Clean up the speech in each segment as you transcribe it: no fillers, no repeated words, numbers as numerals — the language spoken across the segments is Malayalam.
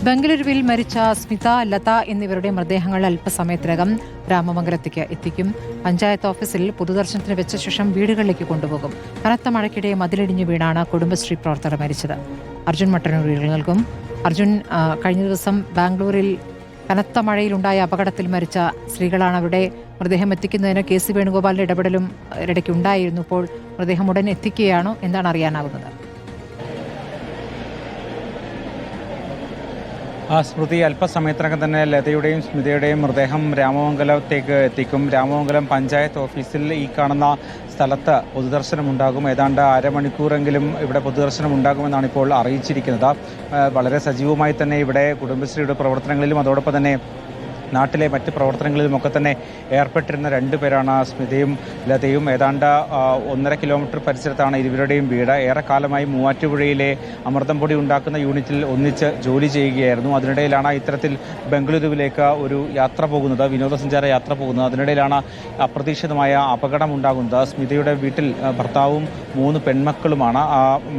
ബംഗളൂരുവിൽ മരിച്ച സ്മിത, ലത എന്നിവരുടെ മൃതദേഹങ്ങൾ അല്പസമയത്തിനകം രാമമംഗലത്തേക്ക് എത്തിക്കും. പഞ്ചായത്ത് ഓഫീസിൽ പൊതുദർശനത്തിന് വെച്ച ശേഷം വീടുകളിലേക്ക് കൊണ്ടുപോകും. കനത്ത മഴയ്ക്കിടെ മതിലിടിഞ്ഞു വീണാണ് കുടുംബശ്രീ പ്രവർത്തകർ മരിച്ചത്. അർജുൻ മട്ടന്നൂരിൽ നൽകും. അർജുൻ, കഴിഞ്ഞ ദിവസം ബാംഗ്ലൂരിൽ കനത്ത മഴയിലുണ്ടായ അപകടത്തിൽ മരിച്ച സ്ത്രീകളാണ്. അവിടെ മൃതദേഹം എത്തിക്കുന്നതിന് കെ സി വേണുഗോപാലിന്റെ ഇടപെടലും ഇടയ്ക്ക് ഉണ്ടായിരുന്നു. ഇപ്പോൾ മൃതദേഹം ഉടൻ എത്തിക്കുകയാണോ എന്താണ് അറിയാനാകുന്നത്? സ്മൃതി, അല്പസമയത്തിനകം തന്നെ ലതയുടെയും സ്മിതയുടെയും മൃതദേഹം രാമമംഗലത്തേക്ക് എത്തിക്കും. രാമമംഗലം പഞ്ചായത്ത് ഓഫീസിൽ ഈ കാണുന്ന സ്ഥലത്ത് പൊതുദർശനം ഉണ്ടാകും. ഏതാണ്ട് അരമണിക്കൂറെങ്കിലും ഇവിടെ പൊതുദർശനം ഉണ്ടാകുമെന്നാണ് ഇപ്പോൾ അറിയിച്ചിരിക്കുന്നത്. വളരെ സജീവമായി തന്നെ ഇവിടെ കുടുംബശ്രീയുടെ പ്രവർത്തനങ്ങളിലും അതോടൊപ്പം തന്നെ നാട്ടിലെ മറ്റ് പ്രവർത്തനങ്ങളിലുമൊക്കെ തന്നെ ഏർപ്പെട്ടിരുന്ന രണ്ടുപേരാണ് സ്മിതയും ലതയും. ഏതാണ്ട് 1.5 കിലോമീറ്റർ പരിസരത്താണ് ഇരുവരുടെയും വീട്. ഏറെക്കാലമായി മൂവാറ്റുപുഴയിലെ അമൃതം പൊടി ഉണ്ടാക്കുന്ന യൂണിറ്റിൽ ഒന്നിച്ച് ജോലി ചെയ്യുകയായിരുന്നു. അതിനിടയിലാണ് ഇത്തരത്തിൽ ബംഗളൂരുവിലേക്ക് ഒരു യാത്ര പോകുന്നത്, വിനോദസഞ്ചാര യാത്ര പോകുന്നത്. അതിനിടയിലാണ് അപ്രതീക്ഷിതമായ അപകടം ഉണ്ടാകുന്നത്. സ്മിതയുടെ വീട്ടിൽ ഭർത്താവും 3 പെൺമക്കളുമാണ്.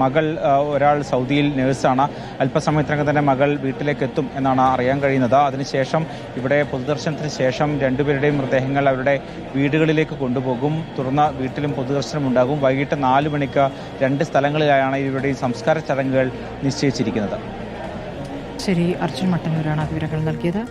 മകൾ ഒരാൾ സൗദിയിൽ നേഴ്സാണ്. അല്പസമയത്തിനകം തന്നെ മകൾ വീട്ടിലേക്ക് എത്തും എന്നാണ് അറിയാൻ കഴിയുന്നത്. അതിനുശേഷം ഇവിടെ പൊതുദർശനത്തിന് ശേഷം രണ്ടുപേരുടെയും മൃതദേഹങ്ങൾ അവരുടെ വീടുകളിലേക്ക് കൊണ്ടുപോകും. തുടർന്ന് വീട്ടിലും പൊതുദർശനം ഉണ്ടാകും. വൈകിട്ട് 4 മണിക്ക് 2 സ്ഥലങ്ങളിലായാണ് ഇവരുടെയും സംസ്കാര ചടങ്ങുകൾ നിശ്ചയിച്ചിരിക്കുന്നത്. ശരി, അർജുൻ മട്ടന്നൂരാണ് വിവരങ്ങൾ നൽകിയത്.